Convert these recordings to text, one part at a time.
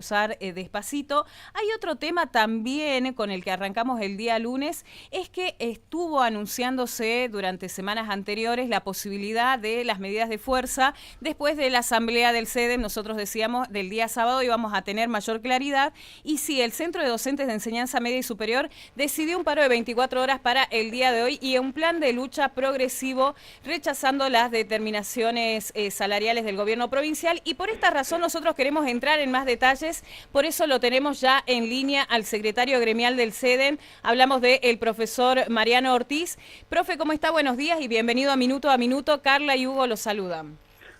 Usar despacito. Hay otro tema también con el que arrancamos el día lunes, es que estuvo anunciándose durante semanas anteriores la posibilidad de las medidas de fuerza. Después de la asamblea del CEDEM, nosotros decíamos del día sábado íbamos a tener mayor claridad, y sí, el Centro de Docentes de Enseñanza Media y Superior decidió un paro de 24 horas para el día de hoy y un plan de lucha progresivo, rechazando las determinaciones salariales del gobierno provincial, y por esta razón nosotros queremos entrar en más detalles. Por eso lo tenemos ya en línea al secretario gremial del CEDEM. Hablamos del profesor Mariano Ortiz. Profe, ¿cómo está? Buenos días y bienvenido a Minuto a Minuto. Carla y Hugo los saludan.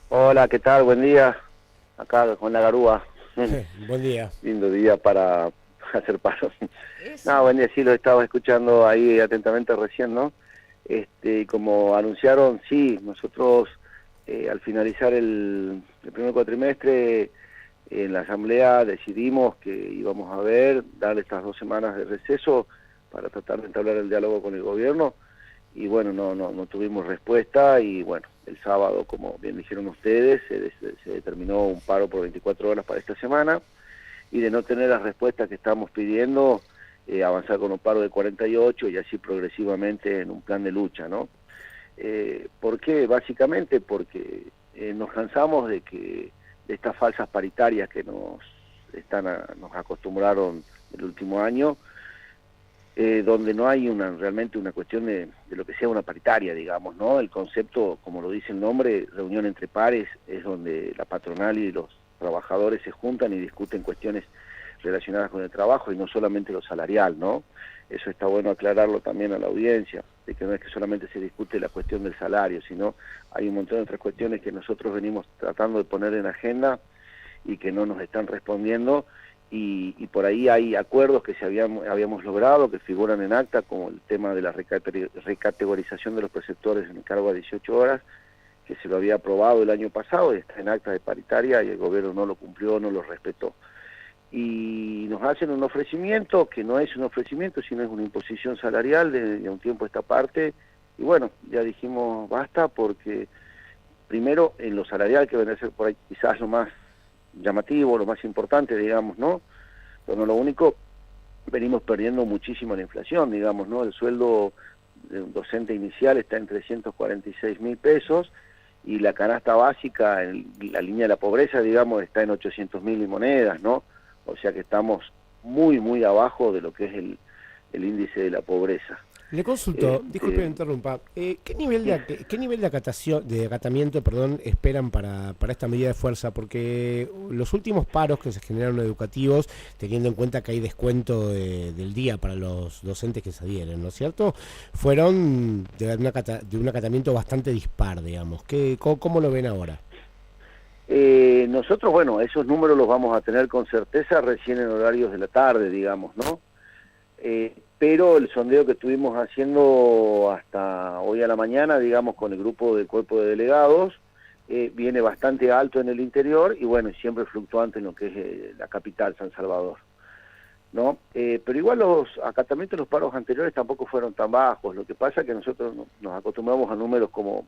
Hola, ¿qué tal? Buen día. Acá con la garúa. Buen día. Lindo día para hacer pasos. Eso. No, buen día, sí, lo estaba escuchando ahí atentamente recién, ¿no? Como anunciaron, sí, nosotros al finalizar el primer cuatrimestre en la asamblea decidimos que íbamos a dar estas 2 semanas de receso para tratar de entablar el diálogo con el gobierno, y bueno, no tuvimos respuesta, y bueno, el sábado, como bien dijeron ustedes, se determinó un paro por 24 horas para esta semana, y de no tener las respuestas que estamos pidiendo, avanzar con un paro de 48 y así progresivamente en un plan de lucha, ¿no? ¿Por qué? Básicamente porque nos cansamos de estas falsas paritarias que nos acostumbraron el último año, donde no hay realmente una cuestión de lo que sea una paritaria, digamos, ¿no? El concepto, como lo dice el nombre, reunión entre pares, es donde la patronal y los trabajadores se juntan y discuten cuestiones relacionadas con el trabajo y no solamente lo salarial, ¿no? Eso está bueno aclararlo también a la audiencia, de que no es que solamente se discute la cuestión del salario, sino hay un montón de otras cuestiones que nosotros venimos tratando de poner en agenda y que no nos están respondiendo, y por ahí hay acuerdos que habíamos logrado, que figuran en acta, como el tema de la recategorización de los preceptores en cargo a 18 horas, que se lo había aprobado el año pasado y está en acta de paritaria, y el gobierno no lo cumplió, no lo respetó. Y nos hacen un ofrecimiento que no es un ofrecimiento, sino es una imposición salarial de un tiempo a esta parte, y bueno, ya dijimos basta, porque primero en lo salarial, que viene a ser por ahí quizás lo más llamativo, lo más importante, digamos, ¿no? Pero no lo único, venimos perdiendo muchísimo la inflación, digamos, ¿no? El sueldo de un docente inicial está en 346.000 pesos, y la canasta básica, la línea de la pobreza, digamos, está en 800.000 y monedas, ¿no? O sea que estamos muy abajo de lo que es el índice de la pobreza. Le consulto, disculpe que interrumpa, ¿qué nivel de acatamiento, esperan para esta medida de fuerza? Porque los últimos paros que se generaron educativos, teniendo en cuenta que hay descuento del día para los docentes que se adhieren, ¿no es cierto?, fueron de un acatamiento bastante dispar, digamos. ¿Cómo lo ven ahora? Nosotros, bueno, esos números los vamos a tener con certeza recién en horarios de la tarde, digamos, ¿no? Pero el sondeo que estuvimos haciendo hasta hoy a la mañana, digamos, con el grupo del cuerpo de delegados, viene bastante alto en el interior y bueno, siempre fluctuante en lo que es la capital, San Salvador, ¿no? Pero igual los acatamientos de los paros anteriores tampoco fueron tan bajos. Lo que pasa es que nosotros nos acostumbramos a números como,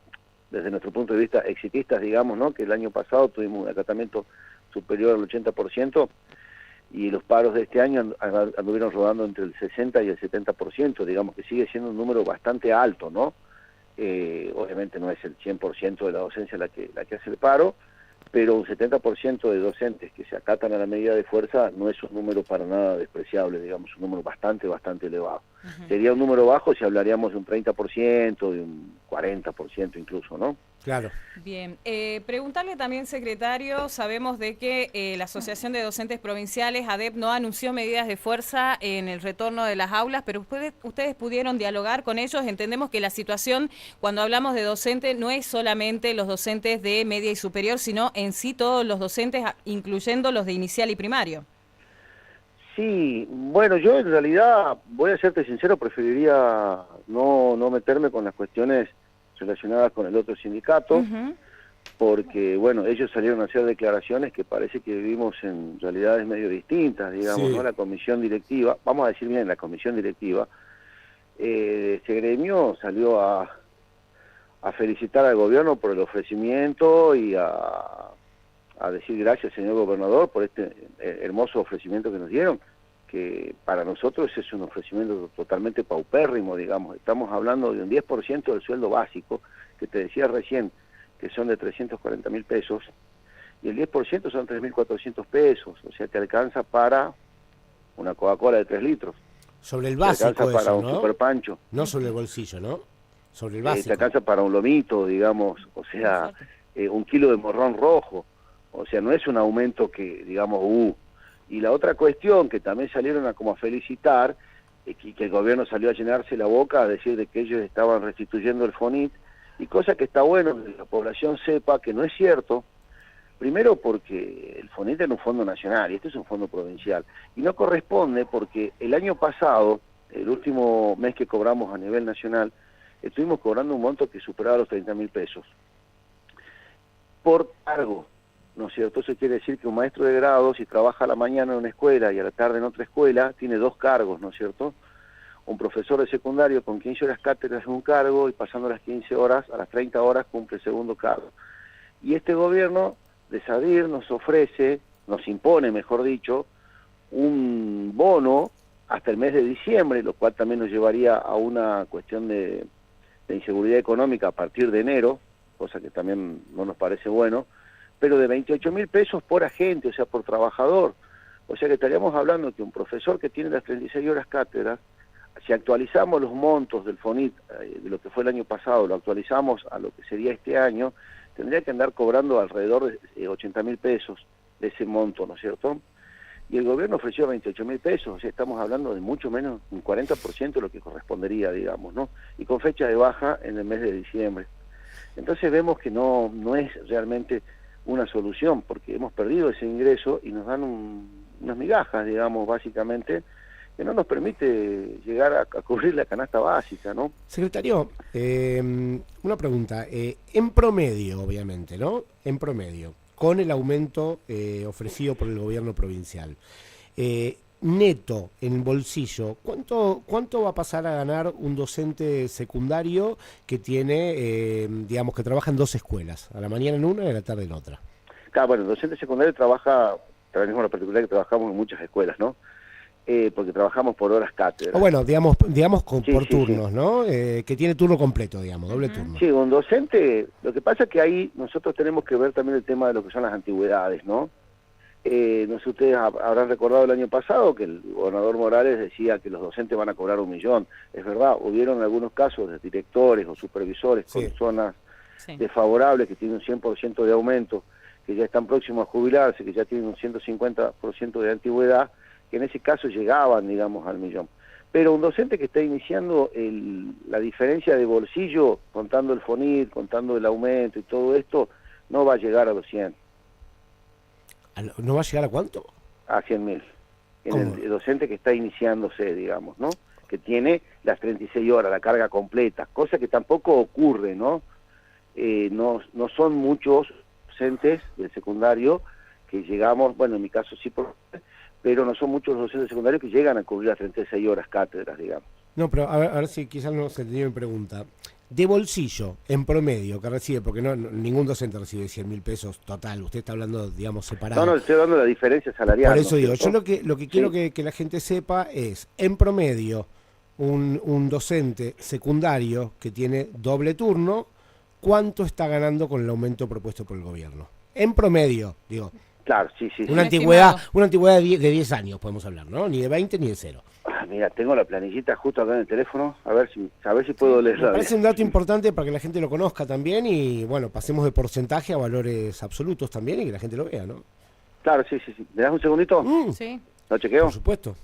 desde nuestro punto de vista, exitistas, digamos, ¿no? Que el año pasado tuvimos un acatamiento superior al 80%, y los paros de este año anduvieron rodando entre el 60 y el 70%, digamos que sigue siendo un número bastante alto, ¿no? Obviamente no es el 100% de la docencia la que hace el paro, pero un 70% de docentes que se acatan a la medida de fuerza no es un número para nada despreciable, digamos, un número bastante elevado. Sería un número bajo si hablaríamos de un 30%, de un 40% incluso, ¿no? Claro. Bien, preguntarle también, secretario, sabemos de que la Asociación de Docentes Provinciales, ADEP, no anunció medidas de fuerza en el retorno de las aulas, pero ustedes pudieron dialogar con ellos. Entendemos que la situación, cuando hablamos de docentes, no es solamente los docentes de media y superior, sino en sí todos los docentes, incluyendo los de inicial y primario. Sí, bueno, yo en realidad, voy a serte sincero, preferiría no meterme con las cuestiones relacionadas con el otro sindicato, porque, bueno, ellos salieron a hacer declaraciones que parece que vivimos en realidades medio distintas, digamos, Sí. ¿no? La comisión directiva, vamos a decir bien, la comisión directiva, ese gremio salió a felicitar al gobierno por el ofrecimiento y a a decir gracias, señor gobernador, por este hermoso ofrecimiento que nos dieron, que para nosotros es un ofrecimiento totalmente paupérrimo, digamos. Estamos hablando de un 10% del sueldo básico, que te decía recién, que son de 340.000 pesos, y el 10% son 3.400 pesos, o sea, te alcanza para una Coca-Cola de 3 litros. Sobre el básico te alcanza para eso, un ¿no? super pancho. No sobre el bolsillo, ¿no? Sobre el básico. Te alcanza para un lomito, digamos, o sea, 1 kilo de morrón rojo. O sea, no es un aumento que, digamos, Y la otra cuestión que también salieron a como a felicitar, que el gobierno salió a llenarse la boca a decir de que ellos estaban restituyendo el FONIT, y cosa que está bueno que la población sepa que no es cierto. Primero porque el FONIT era un fondo nacional y este es un fondo provincial. Y no corresponde porque el año pasado, el último mes que cobramos a nivel nacional, estuvimos cobrando un monto que superaba los 30.000 pesos. Por cargo, ¿no es cierto? Eso quiere decir que un maestro de grado, si trabaja a la mañana en una escuela y a la tarde en otra escuela, tiene 2 cargos, ¿no es cierto? Un profesor de secundario con 15 horas cátedras es un cargo y pasando las 15 horas, a las 30 horas cumple el segundo cargo. Y este gobierno de Sadir nos ofrece, nos impone, mejor dicho, un bono hasta el mes de diciembre, lo cual también nos llevaría a una cuestión de inseguridad económica a partir de enero, cosa que también no nos parece bueno, pero de 28.000 pesos por agente, o sea, por trabajador. O sea que estaríamos hablando que un profesor que tiene las 36 horas cátedras, si actualizamos los montos del FONIT, de lo que fue el año pasado, lo actualizamos a lo que sería este año, tendría que andar cobrando alrededor de 80.000 pesos de ese monto, ¿no es cierto? Y el gobierno ofreció 28.000 pesos, o sea, estamos hablando de mucho menos, un 40% de lo que correspondería, digamos, ¿no? Y con fecha de baja en el mes de diciembre. Entonces vemos que no es realmente una solución, porque hemos perdido ese ingreso y nos dan unas migajas, digamos, básicamente, que no nos permite llegar a cubrir la canasta básica, ¿no? Secretario, una pregunta. En promedio, obviamente, ¿no? En promedio, con el aumento ofrecido por el gobierno provincial, neto, en bolsillo, ¿cuánto va a pasar a ganar un docente secundario que tiene, digamos, que trabaja en 2 escuelas, a la mañana en una y a la tarde en otra? Claro, bueno, el docente secundario tenemos la particularidad que trabajamos en muchas escuelas, ¿no? Porque trabajamos por horas cátedra. O bueno, digamos por turnos, sí. ¿no? Que tiene turno completo, digamos, doble turno. Sí, un docente, lo que pasa es que ahí nosotros tenemos que ver también el tema de lo que son las antigüedades, ¿no? No sé, ustedes habrán recordado el año pasado que el gobernador Morales decía que los docentes van a cobrar 1 millón. Es verdad, hubieron algunos casos de directores o supervisores con zonas desfavorables que tienen un 100% de aumento, que ya están próximos a jubilarse, que ya tienen un 150% de antigüedad, que en ese caso llegaban, digamos, al millón. Pero un docente que está iniciando la diferencia de bolsillo, contando el FONIT, contando el aumento y todo esto, no va a llegar a los 100. ¿No va a llegar a cuánto? A 100.000. El docente que está iniciándose, digamos, ¿no? Que tiene las 36 horas, la carga completa, cosa que tampoco ocurre, ¿no? No son muchos docentes del secundario que llegamos, bueno, en mi caso sí, pero no son muchos los docentes secundarios que llegan a cubrir las 36 horas cátedras, digamos. No, pero a ver si quizás no se entendió mi pregunta. De bolsillo, en promedio, que recibe, porque ningún docente recibe 100.000 pesos total, usted está hablando, digamos, separado. No, estoy hablando de la diferencia salarial. Por eso digo, yo lo que quiero que la gente sepa es, en promedio, un docente secundario que tiene doble turno, ¿cuánto está ganando con el aumento propuesto por el gobierno? En promedio, digo. Claro, sí. Una antigüedad de 10 años, podemos hablar, ¿no? Ni de 20 ni de 0. Mira, tengo la planillita justo acá en el teléfono, a ver si puedo leerla. Me parece un dato importante para que la gente lo conozca también y, bueno, pasemos de porcentaje a valores absolutos también y que la gente lo vea, ¿no? Claro, sí. ¿Me das un segundito? Sí. ¿Lo chequeo? Por supuesto.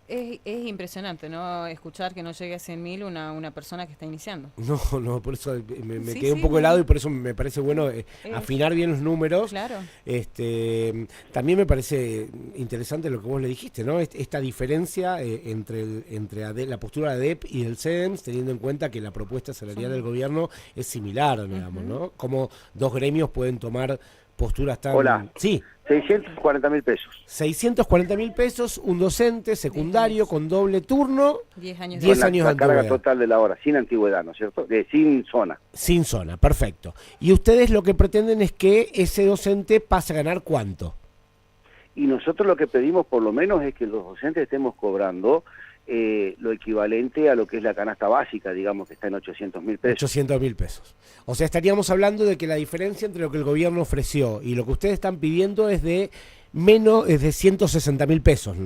Es impresionante, ¿no? Escuchar que no llegue a 100.000 una persona que está iniciando. No, por eso me quedé un poco helado y por eso me parece bueno afinar bien los números. Claro. También me parece interesante lo que vos le dijiste, ¿no? Esta diferencia entre la postura de ADEP y del CEDEMS, teniendo en cuenta que la propuesta salarial del gobierno es similar, digamos, ¿no? Como 2 gremios pueden tomar posturas tan... Hola. Sí. 640.000 pesos. 640.000 pesos, un docente secundario con doble turno, 10 años 10 años de La carga antigüedad. total de la hora, sin antigüedad, ¿no es cierto? Sin zona. Sin zona, perfecto. Y ustedes lo que pretenden es que ese docente pase a ganar ¿cuánto? Y nosotros lo que pedimos por lo menos es que los docentes estemos cobrando lo equivalente a lo que es la canasta básica, digamos que está en 800.000 pesos. 800.000 pesos. O sea, estaríamos hablando de que la diferencia entre lo que el gobierno ofreció y lo que ustedes están pidiendo es de menos, es de 160.000 pesos.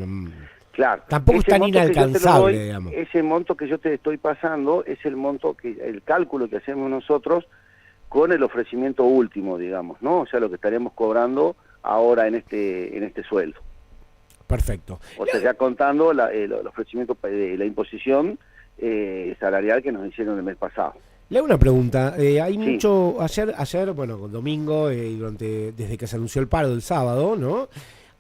Claro. Tampoco es tan inalcanzable, digamos. Ese monto que yo te estoy pasando es el monto, el cálculo que hacemos nosotros con el ofrecimiento último, digamos, ¿no? O sea, lo que estaríamos cobrando ahora en este sueldo. Perfecto. O sea, ya contando el ofrecimiento de la imposición salarial que nos hicieron el mes pasado. Le hago una pregunta. Hay Sí. mucho... Ayer, bueno, domingo, desde que se anunció el paro del sábado, ¿no?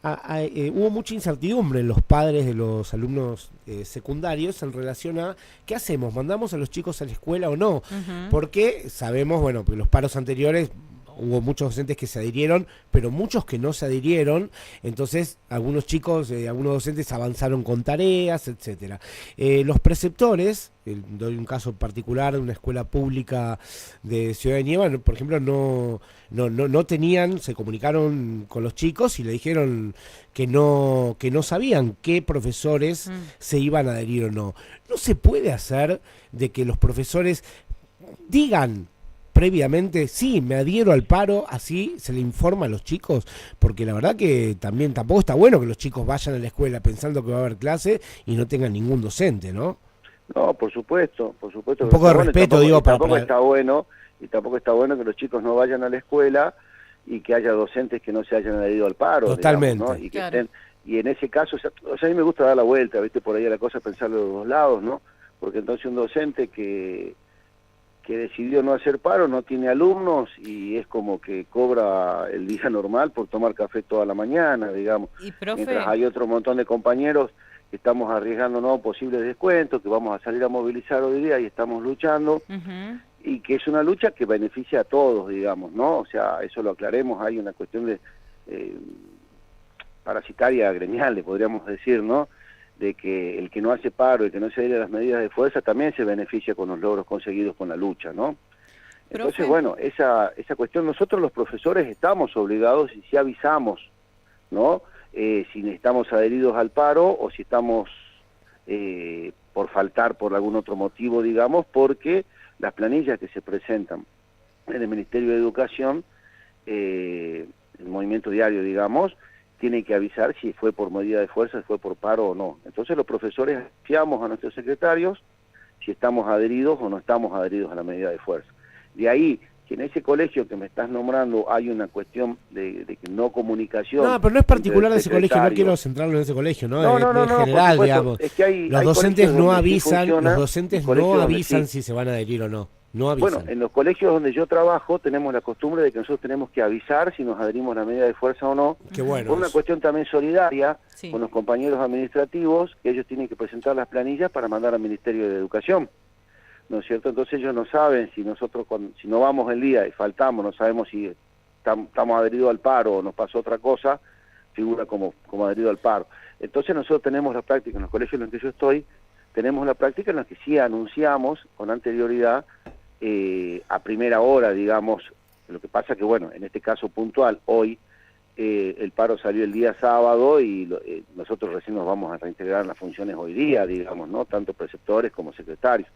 Hubo mucha incertidumbre en los padres de los alumnos secundarios en relación a ¿qué hacemos? ¿Mandamos a los chicos a la escuela o no? Porque sabemos, bueno, que los paros anteriores hubo muchos docentes que se adhirieron, pero muchos que no se adhirieron, entonces algunos chicos, algunos docentes avanzaron con tareas, etcétera. Los preceptores, doy un caso particular de una escuela pública de Ciudad de Nieva, por ejemplo, no tenían, se comunicaron con los chicos y le dijeron que no sabían qué profesores se iban a adherir o no. No se puede hacer de que los profesores digan previamente, sí, me adhiero al paro, así se le informa a los chicos, porque la verdad que también tampoco está bueno que los chicos vayan a la escuela pensando que va a haber clase y no tengan ningún docente, ¿no? No, por supuesto. Un poco de respeto, digo, para... Tampoco está bueno que los chicos no vayan a la escuela y que haya docentes que no se hayan adherido al paro. Totalmente. Digamos, ¿no? Y que Claro. y en ese caso, o sea, a mí me gusta dar la vuelta, ¿viste? Por ahí a la cosa, pensarlo de los dos lados, ¿no? Porque entonces un docente que decidió no hacer paro, no tiene alumnos y es como que cobra el día normal por tomar café toda la mañana, digamos. Y profe, Mientras hay otro montón de compañeros que estamos arriesgándonos posibles descuentos, que vamos a salir a movilizar hoy día y estamos luchando, y que es una lucha que beneficia a todos, digamos, ¿no? O sea, eso lo aclaremos, hay una cuestión de parasitaria gremial, le podríamos decir, ¿no? De que el que no hace paro, el que no se adhiere a las medidas de fuerza, también se beneficia con los logros conseguidos con la lucha, ¿no? Entonces, profe, bueno, esa cuestión, nosotros los profesores estamos obligados y si avisamos, ¿no? Si estamos adheridos al paro o si estamos por faltar por algún otro motivo, digamos, porque las planillas que se presentan en el Ministerio de Educación, el movimiento diario, digamos, tiene que avisar si fue por medida de fuerza, si fue por paro o no. Entonces los profesores anunciamos a nuestros secretarios si estamos adheridos o no estamos adheridos a la medida de fuerza. De ahí que en ese colegio que me estás nombrando hay una cuestión de que no comunicación. No, pero no es particular de ese colegio, no quiero centrarlo en ese colegio, ¿no? En general, digamos. Es que hay docentes no avisan, funciona, los docentes no avisan si se van a adherir o no. No avisan. Bueno, en los colegios donde yo trabajo tenemos la costumbre de que nosotros tenemos que avisar si nos adherimos a la medida de fuerza o no. Qué bueno. Por una cuestión también solidaria Sí. con los compañeros administrativos, que ellos tienen que presentar las planillas para mandar al Ministerio de Educación. ¿No es cierto? Entonces ellos no saben si nosotros, si no vamos el día y faltamos, no sabemos si estamos adheridos al paro o nos pasó otra cosa, figura como adherido al paro. Entonces nosotros tenemos la práctica, en los colegios en los que yo estoy, tenemos la práctica en la que sí anunciamos con anterioridad a primera hora, digamos. Lo que pasa que, bueno, en este caso puntual, hoy el paro salió el día sábado y nosotros recién nos vamos a reintegrar en las funciones hoy día, digamos, ¿no? Tanto preceptores como secretarios.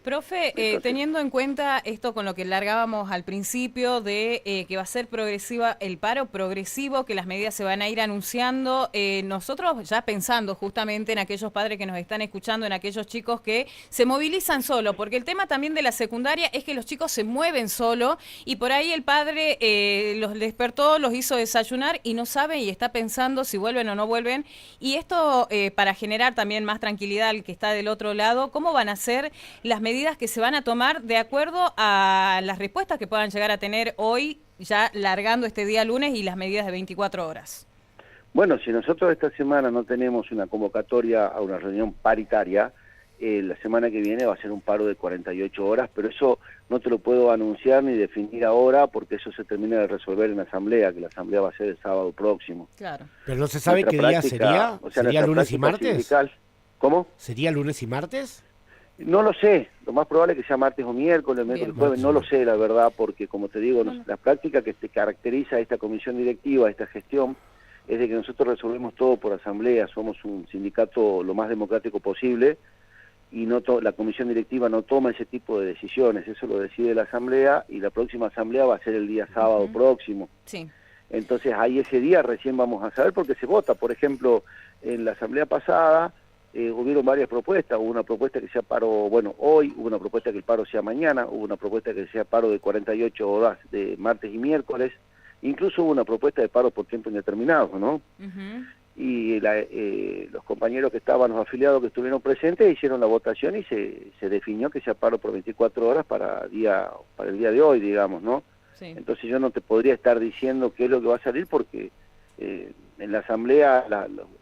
profe, teniendo en cuenta esto con lo que largábamos al principio de que va a ser progresiva el paro progresivo, que las medidas se van a ir anunciando, nosotros ya pensando justamente en aquellos padres que nos están escuchando, en aquellos chicos que se movilizan solo, porque el tema también de la secundaria es que los chicos se mueven solo y por ahí el padre los despertó, los hizo desayunar y no sabe y está pensando si vuelven o no vuelven. Y esto para generar también más tranquilidad al que está del otro lado, ¿cómo van a ser las medidas que se van a tomar de acuerdo a las respuestas que puedan llegar a tener hoy, ya largando este día lunes y las medidas de 24 horas? Bueno, si nosotros esta semana no tenemos una convocatoria a una reunión paritaria, la semana que viene va a ser un paro de 48 horas, pero eso no te lo puedo anunciar ni definir ahora porque eso se termina de resolver en la asamblea, que la asamblea va a ser el sábado próximo. Claro. Pero no se sabe qué día sería. O sea, ¿Sería lunes y martes? Sindical, ¿cómo? ¿Sería lunes y martes? No lo sé, lo más probable es que sea martes o miércoles, miércoles, jueves, no lo sé la verdad, porque como te digo, la práctica que te caracteriza a esta comisión directiva, a esta gestión, es de que nosotros resolvemos todo por asamblea, somos un sindicato lo más democrático posible, y no la comisión directiva no toma ese tipo de decisiones, eso lo decide la asamblea, y la próxima asamblea va a ser el día sábado próximo. Sí. Entonces ahí ese día recién vamos a saber porque se vota. Por ejemplo, en la asamblea pasada hubieron varias propuestas, hubo una propuesta que sea paro, bueno, hoy, hubo una propuesta que el paro sea mañana, hubo una propuesta que sea paro de 48 horas de martes y miércoles, incluso hubo una propuesta de paro por tiempo indeterminado, ¿no? Y los compañeros que estaban, los afiliados que estuvieron presentes, hicieron la votación y se definió que sea paro por 24 horas para el día de hoy, digamos, ¿no? Sí. Entonces yo no te podría estar diciendo qué es lo que va a salir porque en la asamblea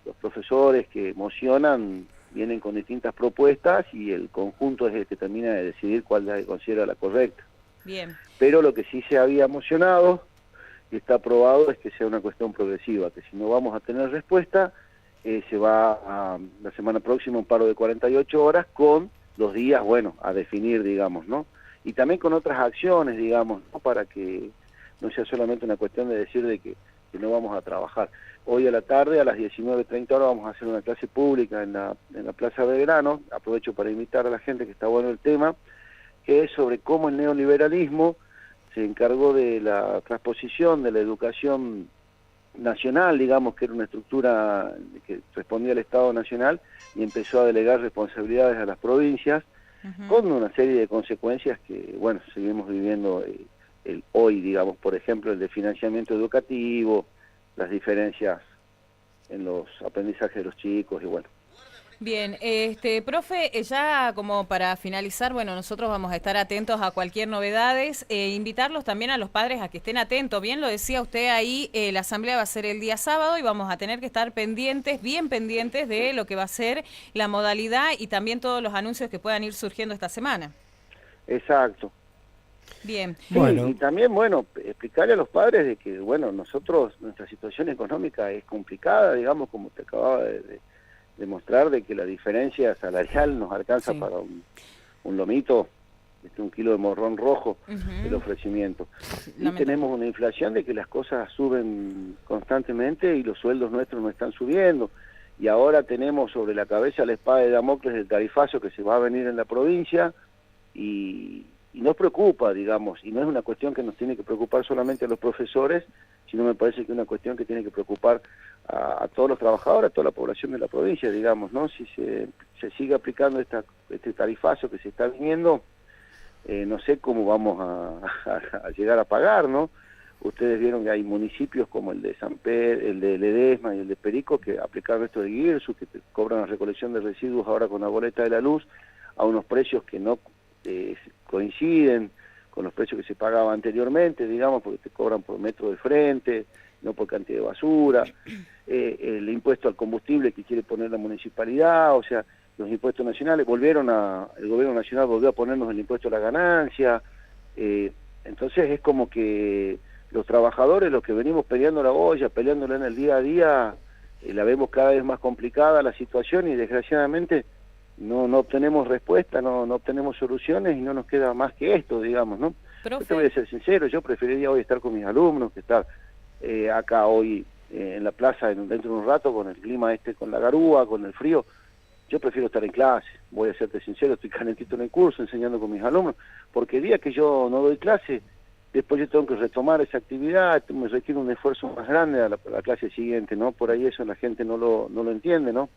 los profesores que mocionan vienen con distintas propuestas y el conjunto es el que termina de decidir cuál la considera la correcta. Bien. Pero lo que sí se había mocionado y está aprobado es que sea una cuestión progresiva, que si no vamos a tener respuesta, se va a la semana próxima un paro de 48 horas con los días, bueno, a definir, digamos, ¿no? Y también con otras acciones, digamos, ¿no? Para que no sea solamente una cuestión de decir de que no vamos a trabajar. Hoy a la tarde, a las 19:30 horas, vamos a hacer una clase pública en la Plaza Belgrano. Aprovecho para invitar a la gente que está bueno el tema, que es sobre cómo el neoliberalismo se encargó de la transposición de la educación nacional, digamos, que era una estructura que respondía al Estado Nacional, y empezó a delegar responsabilidades a las provincias, con una serie de consecuencias que, bueno, seguimos viviendo el hoy, digamos, por ejemplo, el de financiamiento educativo, las diferencias en los aprendizajes de los chicos y bueno. Bien, profe, ya como para finalizar, bueno, nosotros vamos a estar atentos a cualquier novedades, invitarlos también a los padres a que estén atentos. Bien lo decía usted ahí, la asamblea va a ser el día sábado y vamos a tener que estar pendientes, bien pendientes de lo que va a ser la modalidad y también todos los anuncios que puedan ir surgiendo esta semana. Exacto. Bien. Sí, bueno. Y también, bueno, explicarle a los padres de que, bueno, nuestra situación económica es complicada, digamos, como te acababa de demostrar, de que la diferencia salarial nos alcanza para un lomito, un kilo de morrón rojo, el ofrecimiento. Y tenemos una inflación de que las cosas suben constantemente y los sueldos nuestros no están subiendo. Y ahora tenemos sobre la cabeza la espada de Damocles del tarifazo que se va a venir en la provincia y nos preocupa, digamos, y no es una cuestión que nos tiene que preocupar solamente a los profesores, sino me parece que es una cuestión que tiene que preocupar a todos los trabajadores, a toda la población de la provincia, digamos, ¿no? Si se sigue aplicando este tarifazo que se está viniendo, no sé cómo vamos a llegar a pagar, ¿no? Ustedes vieron que hay municipios como el de San Pedro, el de Ledesma y el de Perico que aplicaron esto de Guirsu, que te cobran la recolección de residuos ahora con la boleta de la luz a unos precios que no coinciden con los precios que se pagaba anteriormente, digamos, porque te cobran por metro de frente, no por cantidad de basura, el impuesto al combustible que quiere poner la municipalidad, o sea, los impuestos nacionales, el gobierno nacional volvió a ponernos el impuesto a la ganancia, entonces es como que los trabajadores, los que venimos peleando la olla, peleándola en el día a día, la vemos cada vez más complicada la situación y desgraciadamente no obtenemos respuesta, no obtenemos soluciones y no nos queda más que esto, digamos, ¿no? Yo te voy a ser sincero, yo preferiría hoy estar con mis alumnos que estar acá hoy en la plaza dentro de un rato con el clima con la garúa, con el frío. Yo prefiero estar en clase, voy a serte sincero, estoy calentito en el curso enseñando con mis alumnos, porque el día que yo no doy clase, después yo tengo que retomar esa actividad, me requiere un esfuerzo más grande a la clase siguiente, ¿no? Por ahí eso la gente no lo entiende, ¿no?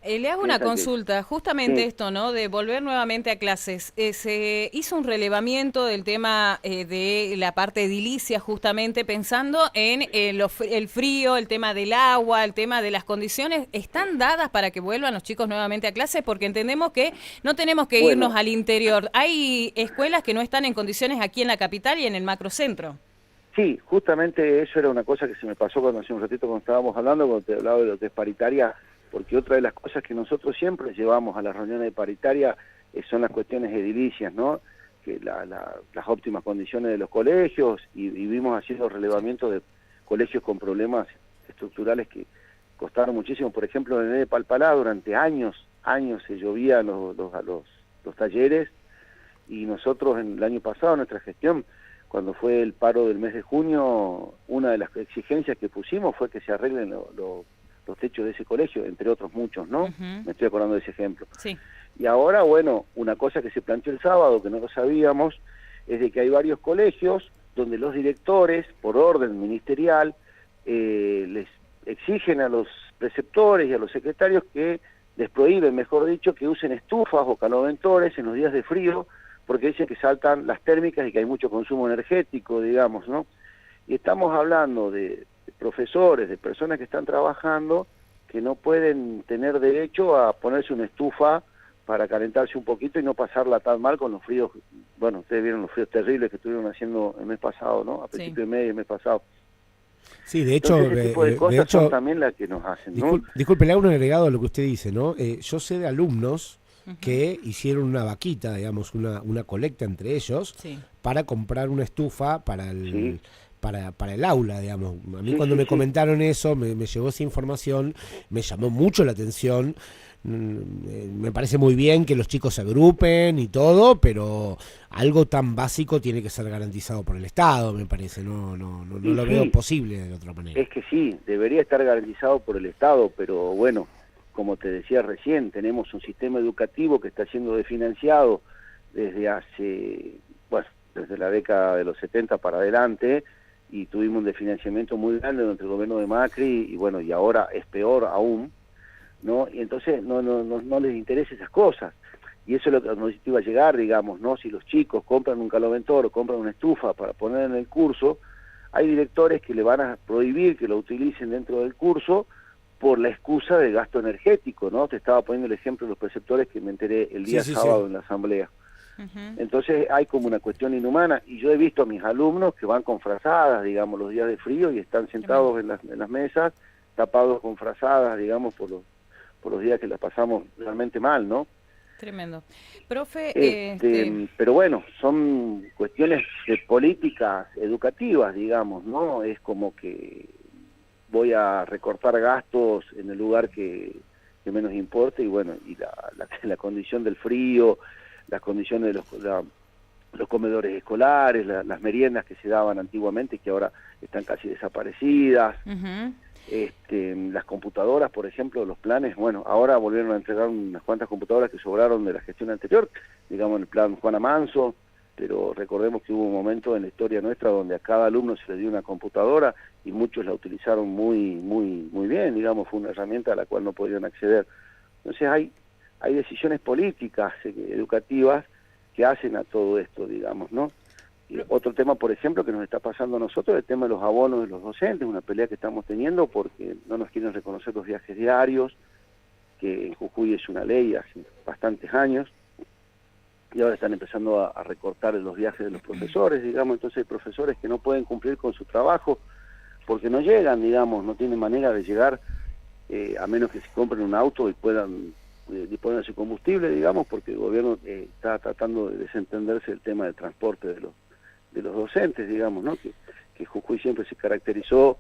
Le hago una consulta, justamente esto, ¿no? De volver nuevamente a clases. Se hizo un relevamiento del tema de la parte edilicia, justamente pensando en el frío, el tema del agua, el tema de las condiciones. ¿Están dadas para que vuelvan los chicos nuevamente a clases? Porque entendemos que no tenemos que irnos al interior. Hay escuelas que no están en condiciones aquí en la capital y en el macrocentro. Sí, justamente eso era una cosa que se me pasó hace un ratito cuando estábamos hablando, cuando te hablaba de lo que es paritaria. porque otra de las cosas que nosotros siempre llevamos a las reuniones de paritaria son las cuestiones edilicias, ¿no? Que las óptimas condiciones de los colegios, y vimos haciendo relevamientos de colegios con problemas estructurales que costaron muchísimo. Por ejemplo, en el de Palpalá durante años se llovían los talleres, y nosotros en el año pasado, en nuestra gestión, cuando fue el paro del mes de junio, una de las exigencias que pusimos fue que se arreglen los techos de ese colegio, entre otros muchos, ¿no? Me estoy acordando de ese ejemplo. Sí. Y ahora, bueno, una cosa que se planteó el sábado, que no lo sabíamos, es de que hay varios colegios donde los directores, por orden ministerial, les exigen a los preceptores y a los secretarios que les prohíben, mejor dicho, que usen estufas o caloventores en los días de frío, porque dicen que saltan las térmicas y que hay mucho consumo energético, digamos, ¿no? Y estamos hablando de profesores, de personas que están trabajando, que no pueden tener derecho a ponerse una estufa para calentarse un poquito y no pasarla tan mal con los fríos. Bueno, ustedes vieron los fríos terribles que estuvieron haciendo el mes pasado, ¿no? A principio de mes y el mes pasado. Sí, de hecho, entonces, ese tipo de cosas son también las que nos hacen, ¿no? Disculpe, le hago un agregado a lo que usted dice, ¿no? Yo sé de alumnos que hicieron una vaquita, digamos, una colecta entre ellos, para comprar una estufa para el para el aula, digamos. A mí cuando me comentaron eso, me llegó esa información, me llamó mucho la atención. Me parece muy bien que los chicos se agrupen y todo, pero algo tan básico tiene que ser garantizado por el Estado, me parece. No lo veo posible de otra manera. Es que sí, debería estar garantizado por el Estado, pero bueno, como te decía recién, tenemos un sistema educativo que está siendo desfinanciado desde desde la década de los 70 para adelante, y tuvimos un desfinanciamiento muy grande durante el gobierno de Macri, y bueno, y ahora es peor aún, ¿no? Y entonces no les interesa esas cosas, y eso es lo que nos iba a llegar, digamos, ¿no? Si los chicos compran un caloventor o compran una estufa para poner en el curso, hay directores que le van a prohibir que lo utilicen dentro del curso por la excusa de gasto energético, ¿no? Te estaba poniendo el ejemplo de los preceptores que me enteré el día sábado en la asamblea. Entonces hay como una cuestión inhumana, y yo he visto a mis alumnos que van con frazadas, digamos, los días de frío, y están sentados en las mesas, tapados con frazadas, digamos, por los días que la pasamos realmente mal, ¿no? Tremendo. Profe, pero bueno, son cuestiones de políticas educativas, digamos, ¿no? Es como que voy a recortar gastos en el lugar que menos importa, y bueno, y la condición del frío, las condiciones de los comedores escolares, las meriendas que se daban antiguamente, que ahora están casi desaparecidas, las computadoras, por ejemplo, los planes, bueno, ahora volvieron a entregar unas cuantas computadoras que sobraron de la gestión anterior, digamos en el plan Juana Manso, pero recordemos que hubo un momento en la historia nuestra donde a cada alumno se le dio una computadora y muchos la utilizaron muy bien, digamos, fue una herramienta a la cual no podían acceder. Entonces hay decisiones políticas, educativas, que hacen a todo esto, digamos, ¿no? Y otro tema, por ejemplo, que nos está pasando a nosotros, el tema de los abonos de los docentes, una pelea que estamos teniendo porque no nos quieren reconocer los viajes diarios, que en Jujuy es una ley hace bastantes años, y ahora están empezando a recortar los viajes de los profesores, digamos. Entonces hay profesores que no pueden cumplir con su trabajo porque no llegan, digamos, no tienen manera de llegar, a menos que se compren un auto y puedan disponer de su combustible, digamos, porque el gobierno está tratando de desentenderse del tema del transporte de los docentes, digamos, ¿no? Que Jujuy siempre se caracterizó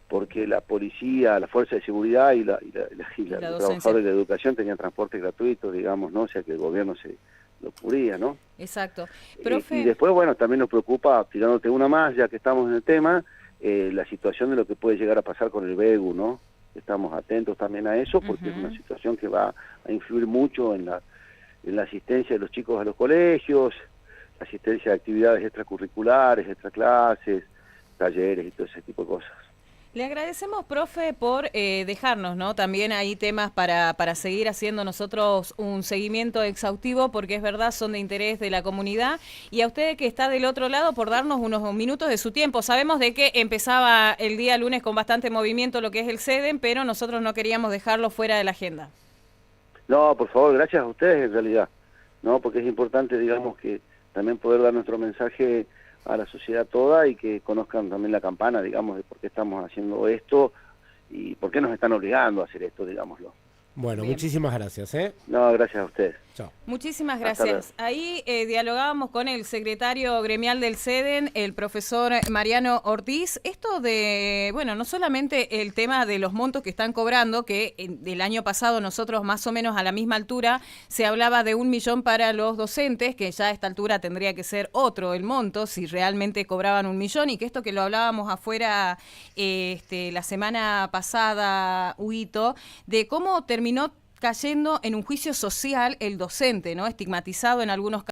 porque la policía, la fuerza de seguridad y los trabajadores de la educación tenían transporte gratuito, digamos, ¿no? O sea que el gobierno se lo cubría, ¿no? Exacto. Profe... Y después, bueno, también nos preocupa, tirándote una más, ya que estamos en el tema, la situación de lo que puede llegar a pasar con el BEGU, ¿no? Estamos atentos también a eso, porque es una situación que va a influir mucho en la asistencia de los chicos a los colegios, la asistencia de actividades extracurriculares, extraclases, talleres y todo ese tipo de cosas. Le agradecemos, profe, por dejarnos, ¿no? También hay temas para seguir haciendo nosotros un seguimiento exhaustivo, porque es verdad, son de interés de la comunidad, y a usted que está del otro lado por darnos unos minutos de su tiempo. Sabemos de que empezaba el día lunes con bastante movimiento lo que es el SEDEN, pero nosotros no queríamos dejarlo fuera de la agenda. No, por favor, gracias a ustedes en realidad, ¿no? Porque es importante, digamos, que también poder dar nuestro mensaje a la sociedad toda y que conozcan también la campana, digamos, de por qué estamos haciendo esto y por qué nos están obligando a hacer esto, digámoslo. Bueno, Bien. muchísimas gracias. No, gracias a ustedes. Chao. Muchísimas Hasta gracias. Ahí dialogábamos con el secretario gremial del CEDEN, el profesor Mariano Ortiz. Esto de, bueno, no solamente el tema de los montos que están cobrando, que del año pasado nosotros más o menos a la misma altura se hablaba de 1 millón para los docentes, que ya a esta altura tendría que ser otro el monto, si realmente cobraban 1 millón, y que esto que lo hablábamos afuera la semana pasada, Huguito, de cómo terminó cayendo en un juicio social el docente, ¿no? Estigmatizado en algunos casos.